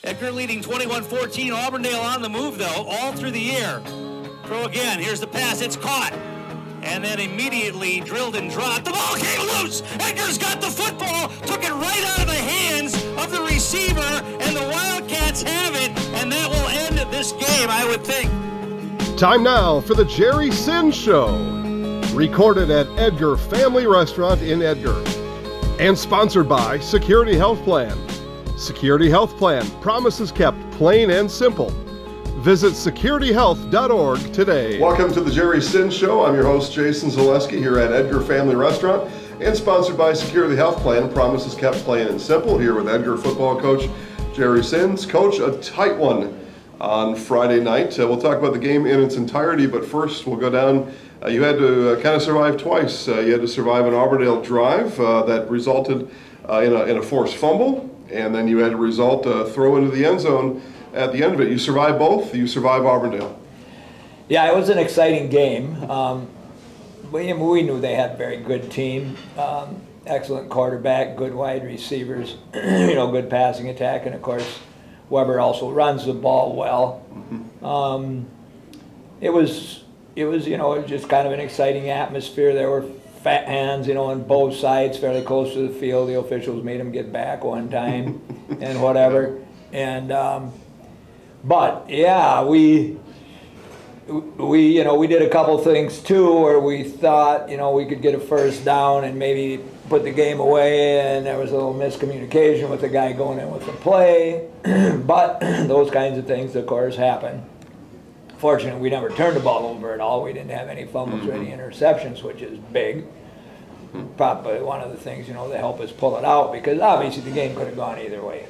Edgar leading 21-14. Auburndale on the move, though, all through the air. Throw again. Here's the pass. It's caught. And then immediately drilled and dropped. The ball came loose. Edgar's got the football. Took it right out of the hands of the receiver. And the Wildcats have it. And that will end this game, I would think. Time now for the Jerry Sinz Show. Recorded at Edgar Family Restaurant in Edgar. And sponsored by Security Health Plan. Security Health Plan. Promises kept, plain and simple. Visit securityhealth.org today. Welcome to the Jerry Sinz Show. I'm your host, Jason Zaleski, here at Edgar Family Restaurant, and sponsored by Security Health Plan. Promises kept, plain and simple. Here with Edgar football coach Jerry Sinz. Coach, a tight one on Friday night. We'll talk about the game in its entirety, but first we'll go down. You had to kind of survive twice. You had to survive an Auburndale drive that resulted in a forced fumble, and then you had to result throw into the end zone at the end of it. You survived both. You survived Auburndale. Yeah, it was an exciting game. We knew they had a very good team, excellent quarterback, good wide receivers, good passing attack, and of course Weber also runs the ball well. It was just kind of an exciting atmosphere. There were fat hands, on both sides, fairly close to the field. The officials made them get back one time and whatever. And but yeah, we did a couple things too where we thought we could get a first down and maybe put the game away, and there was a little miscommunication with the guy going in with the play. But those kinds of things, of course, happen. Fortunately, we never turned the ball over at all. We didn't have any fumbles or any interceptions, which is big. Probably one of the things that help us pull it out, because obviously the game could have gone either way.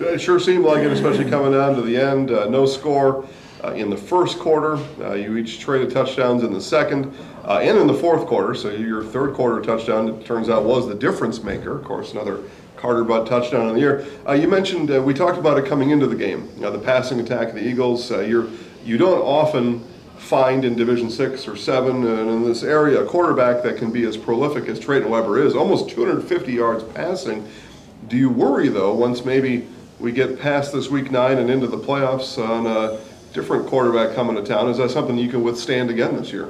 It sure seemed like it, especially coming down to the end. No score in the first quarter. You each traded touchdowns in the second and in the fourth quarter. So your third quarter touchdown, it turns out, was the difference maker. Of course, another Carter Butt touchdown in the year. You mentioned, we talked about it coming into the game, the passing attack of the Eagles. You don't often find in Division 6 or 7 and in this area a quarterback that can be as prolific as Trayton Weber is, almost 250 yards passing. Do you worry, though, once maybe we get past this week 9 and into the playoffs on a different quarterback coming to town? Is that something you can withstand again this year?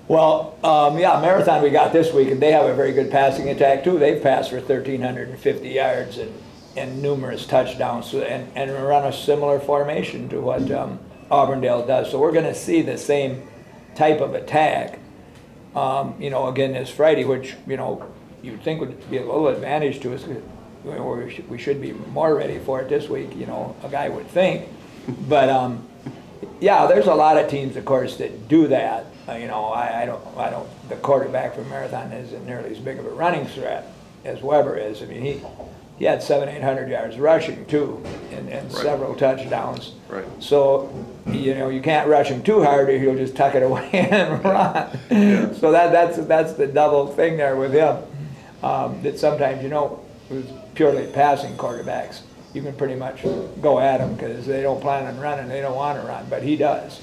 Well, yeah, Marathon we got this week, and they have a very good passing attack too. They've passed for 1,350 yards and numerous touchdowns, and run a similar formation to what Auburndale does. So we're going to see the same type of attack, again this Friday, which you'd think would be a little advantage to us. We should be more ready for it this week, a guy would think. But yeah, there's a lot of teams, of course, that do that. I don't. The quarterback for Marathon isn't nearly as big of a running threat as Weber is. I mean, he had 700-800 yards rushing too, and right, several touchdowns. Right. So you can't rush him too hard, or he'll just tuck it away and run. Yeah. So that's the double thing there with him. That sometimes with purely passing quarterbacks, you can pretty much go at them because they don't plan on running, they don't want to run, but he does.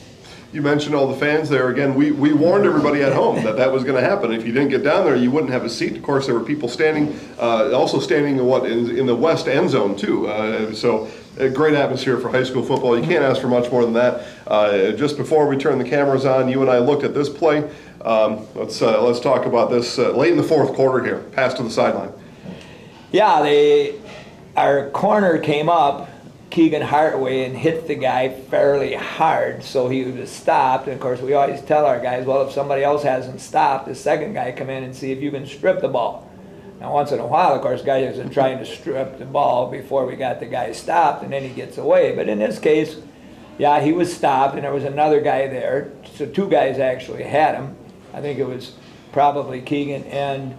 You mentioned all the fans there. Again, we warned everybody at home that was going to happen. If you didn't get down there, you wouldn't have a seat. Of course, there were people standing, also standing in the west end zone too. So a great atmosphere for high school football. You can't ask for much more than that. Just before we turn the cameras on, you and I looked at this play. Let's talk about this late in the fourth quarter here. Pass to the sideline. Yeah, our corner came up, Keegan Hartway, and hit the guy fairly hard, so he was stopped. And of course, we always tell our guys, well, if somebody else hasn't stopped, the second guy come in and see if you can strip the ball. Now, once in a while, of course, guys are trying to strip the ball before we got the guy stopped, and then he gets away. But in this case, yeah, he was stopped, and there was another guy there. So two guys actually had him. I think it was probably Keegan and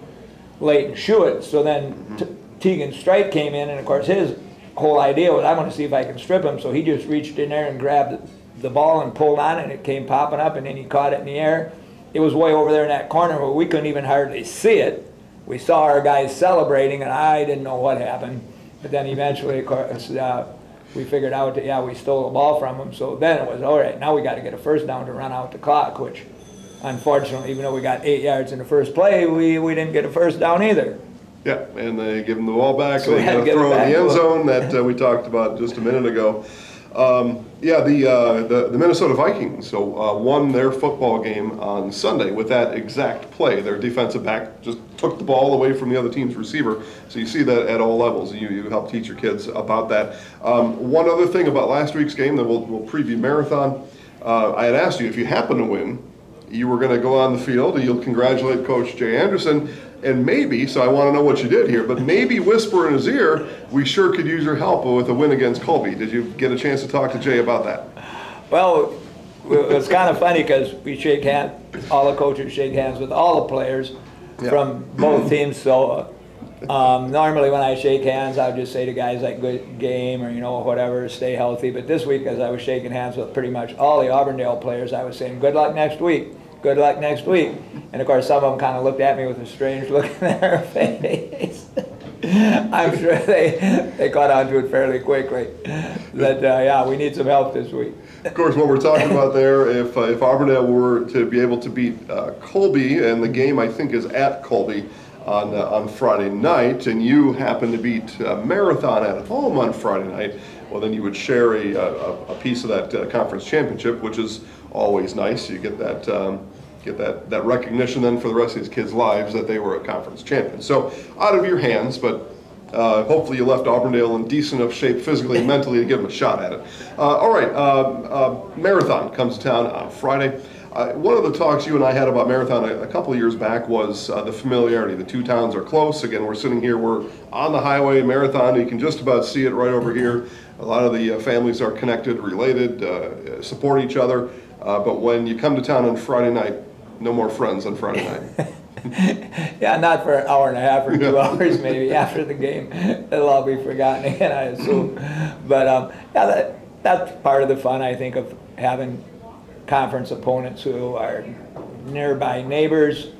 Leighton Schuett. So then Tegan Strike came in, and of course his whole idea was, I want to see if I can strip him. So he just reached in there and grabbed the ball and pulled on it, and it came popping up, and then he caught it in the air. It was way over there in that corner where we couldn't even hardly see it. We saw our guys celebrating, and I didn't know what happened. But then eventually, of course, we figured out that, yeah, we stole the ball from them. So then it was, all right, now we got to get a first down to run out the clock, which unfortunately, even though we got 8 yards in the first play, we didn't get a first down either. Yeah, and they give them the ball back, So and they got to throw in the end zone that we talked about just a minute ago. Yeah, the Minnesota Vikings won their football game on Sunday with that exact play. Their defensive back just took the ball away from the other team's receiver. So you see that at all levels. You help teach your kids about that. One other thing about last week's game, then we'll preview Marathon. I had asked you if you happen to win, you were going to go on the field and you'll congratulate Coach Jay Anderson. And maybe, so I want to know what you did here, but maybe whisper in his ear, we sure could use your help with a win against Colby. Did you get a chance to talk to Jay about that? Well, it was kind of funny because we shake hands, all the coaches shake hands with all the players from both teams. So normally when I shake hands, I would just say to guys like good game or, whatever, stay healthy. But this week, as I was shaking hands with pretty much all the Auburndale players, I was saying good luck next week. Good luck next week. And of course, some of them kind of looked at me with a strange look in their face. I'm sure they caught on to it fairly quickly. But yeah, we need some help this week. Of course, what we're talking about there, if Auburndale were to be able to beat Colby, and the game I think is at Colby on Friday night, and you happen to beat Marathon at home on Friday night, well, then you would share a piece of that conference championship, which is always nice. You get that recognition then for the rest of these kids' lives that they were a conference champion. So out of your hands, but hopefully you left Auburndale in decent enough shape physically and mentally to give them a shot at it. All right, Marathon comes to town on Friday. One of the talks you and I had about Marathon a couple of years back was the familiarity. The two towns are close. Again, we're sitting here, we're on the highway, Marathon. You can just about see it right over here. A lot of the families are connected, related, support each other. But when you come to town on Friday night, no more friends on Friday night. Yeah, not for an hour and a half or 2 hours maybe after the game. It'll all be forgotten again, I assume. But yeah, that's part of the fun, I think, of having conference opponents who are nearby neighbors.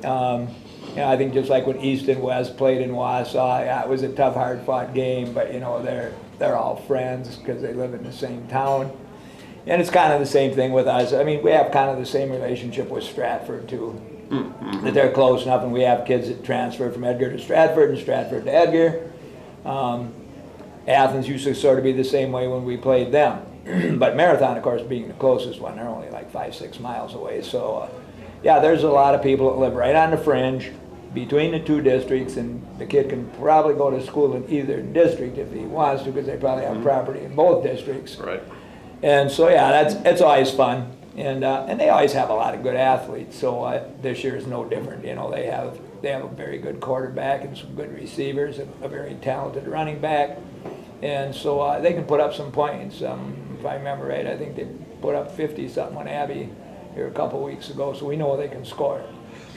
I think just like when East and West played in Wausau, yeah, it was a tough, hard-fought game, but they're all friends because they live in the same town. And it's kind of the same thing with us. I mean, we have kind of the same relationship with Stratford, too. Mm-hmm. That they're close enough, and we have kids that transfer from Edgar to Stratford and Stratford to Edgar. Athens used to sort of be the same way when we played them. But Marathon, of course, being the closest one, they're only like 5-6 miles away. So, yeah, there's a lot of people that live right on the fringe between the two districts, and the kid can probably go to school in either district if he wants to, because they probably have property in both districts. Right. And so, yeah, it's always fun. And they always have a lot of good athletes. So this year is no different. They have a very good quarterback and some good receivers, and a very talented running back. And so they can put up some points. If I remember right, I think they put up 50-something on Abbey here a couple weeks ago, so we know they can score.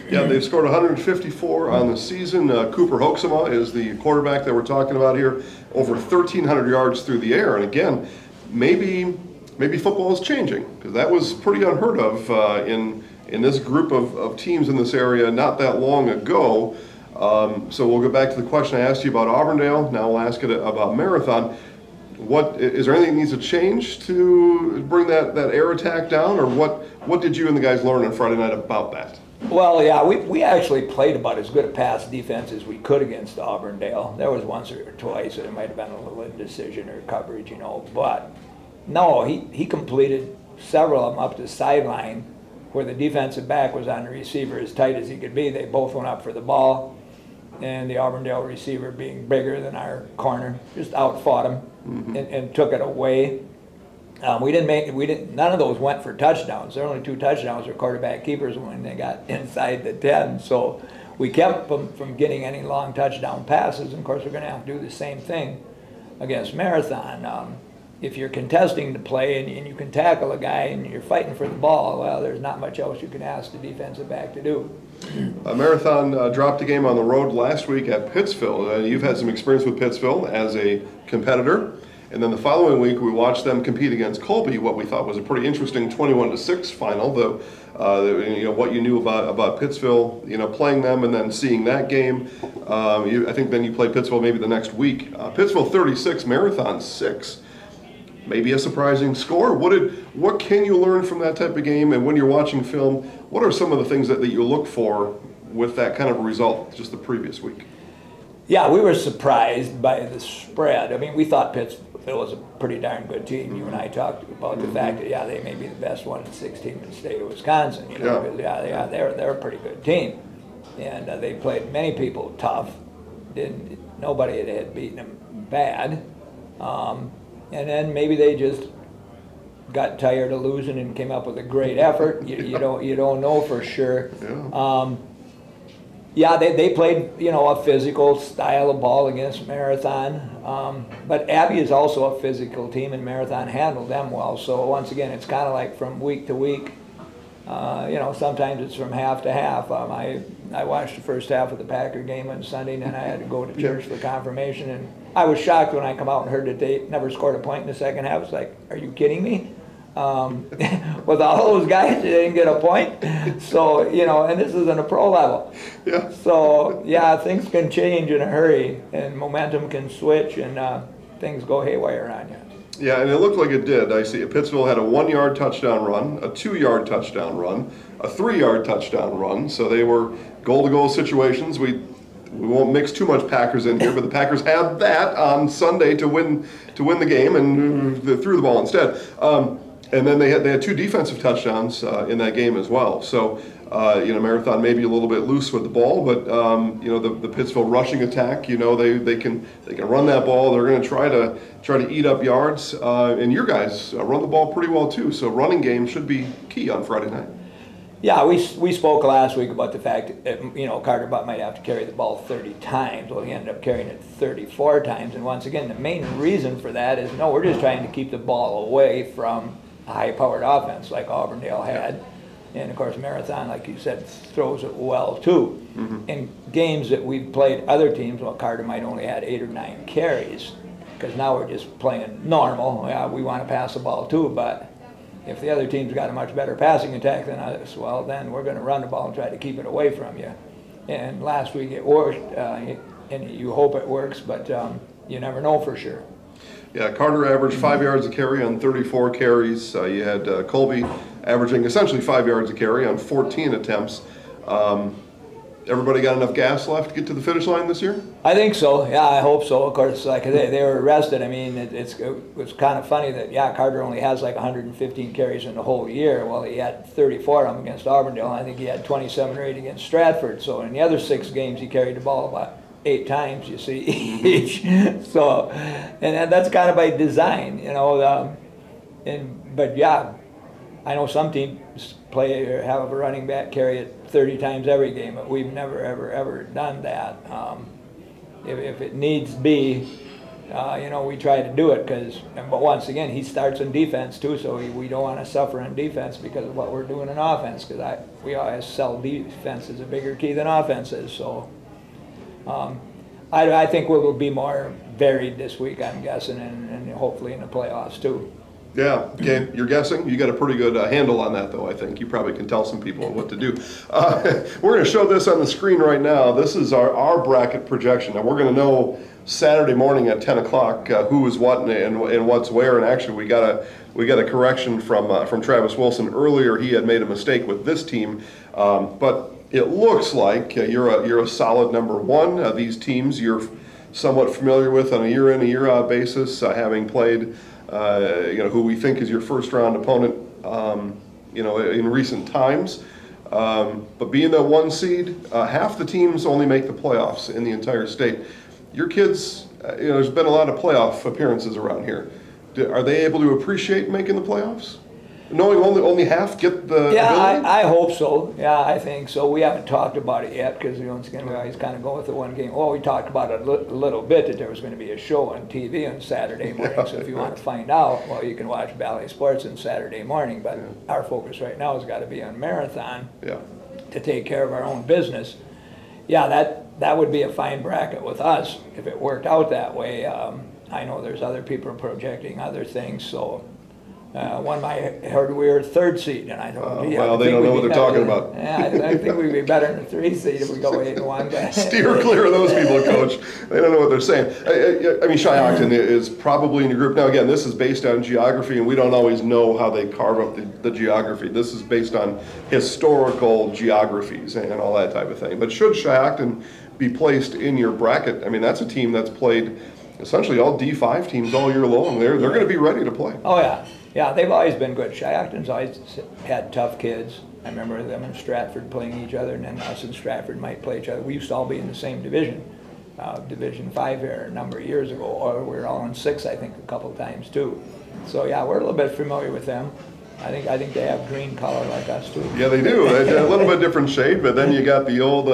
Yeah, they've scored 154 on the season. Cooper Hoeksema is the quarterback that we're talking about here, over 1,300 yards through the air. And again, maybe football is changing, because that was pretty unheard of in this group of teams in this area not that long ago. So we'll go back to the question I asked you about Auburndale. Now we'll ask it about Marathon. Is there anything that needs to change to bring that air attack down, or what did you and the guys learn on Friday night about that? Well, yeah, we actually played about as good a pass defense as we could against Auburndale. There was once or twice that it might have been a little indecision or coverage, but no, he completed several of them up the sideline where the defensive back was on the receiver as tight as he could be. They both went up for the ball, and the Auburndale receiver, being bigger than our corner, just outfought him and took it away. None of those went for touchdowns. There were only 2 touchdowns for quarterback keepers when they got inside the 10. So we kept them from getting any long touchdown passes. And of course, we're going to have to do the same thing against Marathon. If you're contesting the play and you can tackle a guy and you're fighting for the ball, well, there's not much else you can ask the defensive back to do. Marathon dropped a game on the road last week at Pittsville. You've had some experience with Pittsville as a competitor. And then the following week, we watched them compete against Colby, what we thought was a pretty interesting 21-6 final. What you knew about Pittsville, playing them and then seeing that game. I think then you play Pittsville maybe the next week. Pittsville 36, Marathon 6. Maybe a surprising score. What can you learn from that type of game? And when you're watching film, what are some of the things that you look for with that kind of result just the previous week? Yeah, we were surprised by the spread. I mean, we thought Pittsville was a pretty darn good team. You and I talked about the fact that, yeah, they may be the best 1-6 team in the state of Wisconsin. You know, yeah, they're a pretty good team. And they played many people tough. Nobody had beaten them bad. And then maybe they just got tired of losing and came up with a great effort. You don't know for sure. Yeah, they played, you know, a physical style of ball against Marathon. But Abbey is also a physical team, and Marathon handled them well. So once again, it's kind of like from week to week. You know, sometimes it's from half to half. I watched the first half of the Packer game on Sunday, and then I had to go to church for confirmation. And I was shocked when I come out and heard that they never scored a point in the second half. It's like, are you kidding me? With all those guys, they didn't get a point. So, you know, and this isn't a pro level. Yeah. So, yeah, things can change in a hurry, and momentum can switch, and things go haywire on you. Yeah, and it looked like it did. I see Pittsville had a 1-yard touchdown run, a 2-yard touchdown run, a 3-yard touchdown run. So they were goal-to-goal situations. We won't mix too much Packers in here, but the Packers had that on Sunday to win the game, and they threw the ball instead. And then they had 2 defensive touchdowns in that game as well. So, you know, Marathon may be a little bit loose with the ball, but you know, the Pittsville rushing attack, you know, they can run that ball. They're going to try to eat up yards, and your guys run the ball pretty well too. So running game should be key on Friday night. Yeah, we spoke last week about the fact that, you know, Carter Butt might have to carry the ball 30 times. Well, he ended up carrying it 34 times. And once again, the main reason for that is, no, we're just trying to keep the ball away from a high-powered offense like Auburndale had. And, of course, Marathon, like you said, throws it well, too. In games that we've played other teams, well, Carter might only had 8 or 9 carries, because now we're just playing normal. Yeah, we want to pass the ball, too, but if the other team's got a much better passing attack than us, well, then we're going to run the ball and try to keep it away from you. And last week it worked, and you hope it works, but you never know for sure. Yeah, Carter averaged 5 yards a carry on 34 carries. You had Colby averaging essentially 5 yards a carry on 14 attempts. Everybody got enough gas left to get to the finish line this year? I think so. Yeah, I hope so. Of course, like they were arrested. I mean, it was kind of funny that, yeah, Carter only has like 115 carries in the whole year. Well, he had 34 of them against Auburndale. I think he had 27 or 8 against Stratford. So in the other 6 games, he carried the ball about 8 times, you see, each. So, and that's kind of by design, you know. But yeah, I know some teams play or have a running back carry it 30 times every game, but we've never, ever done that. If it needs be, you know, we try to do it, but once again, he starts in defense too, so we don't want to suffer in defense because of what we're doing in offense, because we always sell defense as a bigger key than offense is. So I think we will be more varied this week, I'm guessing, and hopefully in the playoffs too. Yeah, okay, you're guessing. You got a pretty good handle on that, though, I think. You probably can tell some people what to do. We're going to show this on the screen right now. This is our bracket projection. Now, we're going to know Saturday morning at 10 o'clock who is what and what's where. And actually, we got a correction from Travis Wilson earlier. He had made a mistake with this team, but it looks like you're a solid number 1. These teams you're somewhat familiar with on a year in, a year out basis, having played you know, who we think is your first round opponent, you know, in recent times. But being that 1 seed, half the teams only make the playoffs in the entire state. Your kids, you know, there's been a lot of playoff appearances around here. Are they able to appreciate making the playoffs? Knowing only half get the ability? I hope so. Yeah, I think so. We haven't talked about it yet because, once again, we always kind of go with the one game. Well, we talked about it a little bit, that there was going to be a show on TV on Saturday morning. So if you want to find out, well, you can watch Valley Sports on Saturday morning. But our focus right now has got to be on Marathon to take care of our own business. Yeah, that would be a fine bracket with us if it worked out that way. I know there's other people projecting other things, so... one I heard we were 3rd seed, and I thought, well, they don't know what they're talking about. Yeah, I think we'd be better than the 3 seed if we go 8-1. Steer clear of those people, Coach. They don't know what they're saying. I mean, Shiocton is probably in your group. Now, again, this is based on geography, and we don't always know how they carve up the geography. This is based on historical geographies and all that type of thing. But should Shiocton be placed in your bracket. I mean, that's a team that's played essentially all D5 teams all year long. They're going to be ready to play. Oh yeah, yeah. They've always been good. Shiocton's always had tough kids. I remember them and Stratford playing each other, and then us and Stratford might play each other. We used to all be in the same division, Division 5 here a number of years ago, or we were all in 6, I think, a couple of times too. So yeah, we're a little bit familiar with them. I think they have green color like us too. Yeah, they do. A little bit different shade, but then you got the old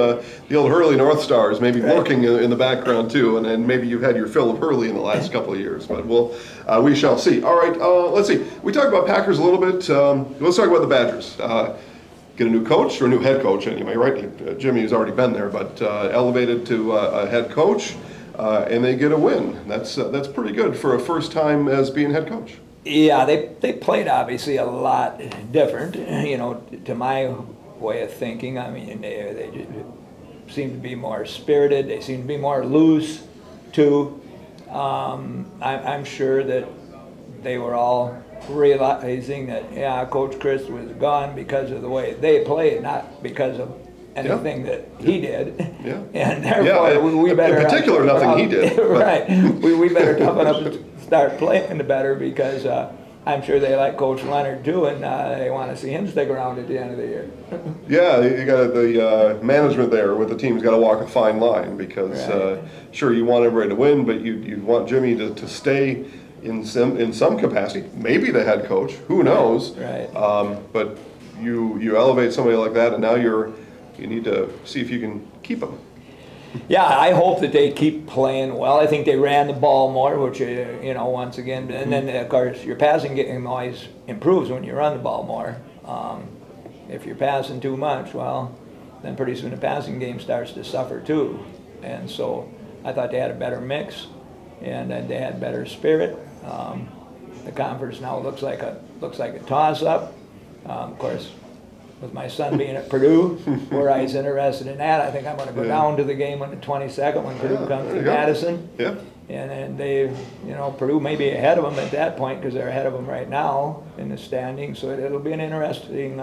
Hurley North Stars maybe lurking in the background too, and then maybe you've had your fill of Hurley in the last couple of years. But we shall see. All right, let's see. We talked about Packers a little bit. Let's talk about the Badgers. Get a new coach, or a new head coach anyway, right? Jimmy has already been there, but elevated to a head coach, and they get a win. That's pretty good for a first time as being head coach. Yeah, they played obviously a lot different, to my way of thinking. I mean, they just seem to be more spirited. They seem to be more loose, too. I'm sure that they were all realizing that, Coach Chris was gone because of the way they played, not because of anything that he did. Yeah. And therefore, we better... In particular, nothing he did. Right. We better toughen up and start playing better, because I'm sure they like Coach Leonard too, and they want to see him stick around at the end of the year. Yeah, you got the management there with the team's got to walk a fine line, because sure, you want everybody to win, but you want Jimmy to stay in some capacity, maybe the head coach, who knows? Right. But you elevate somebody like that, and now you need to see if you can keep them. Yeah, I hope that they keep playing well. I think they ran the ball more, which, once again, and then, of course, your passing game always improves when you run the ball more. If you're passing too much, well, then pretty soon the passing game starts to suffer too. And so I thought they had a better mix, and then they had better spirit. The conference now looks like a toss-up. Of course, with my son being at Purdue, where I was interested in that, I think I'm going to go down to the game on the 22nd when Purdue comes to Madison. Yeah. And then they, Purdue may be ahead of them at that point, because they're ahead of them right now in the standings. So it'll be an interesting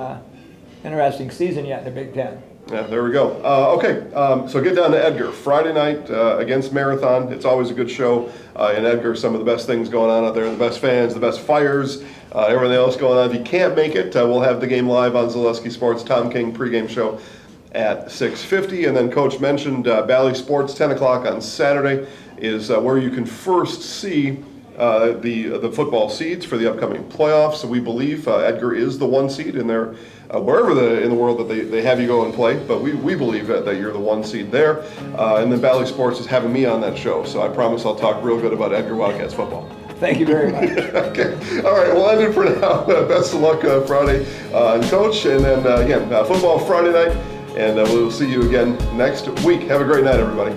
season yet in the Big Ten. Yeah, there we go. Okay, so get down to Edgar Friday night against Marathon. It's always a good show in Edgar. Some of the best things going on out there, the best fans, the best fires, everything else going on. If you can't make it, we'll have the game live on Zaleski Sports, Tom King pregame show at 6:50. And then Coach mentioned Bally Sports, 10 o'clock on Saturday is where you can first see the football seeds for the upcoming playoffs. So we believe Edgar is the 1 seed in their wherever in the world that they have you go and play, but we believe that you're the 1 seed there. And then Bally Sports is having me on that show, so I promise I'll talk real good about Edgar Wildcats football. Thank you very much. Okay. All right, we'll end it for now. Best of luck Friday, and Coach. And then, again, football Friday night, and we'll see you again next week. Have a great night, everybody.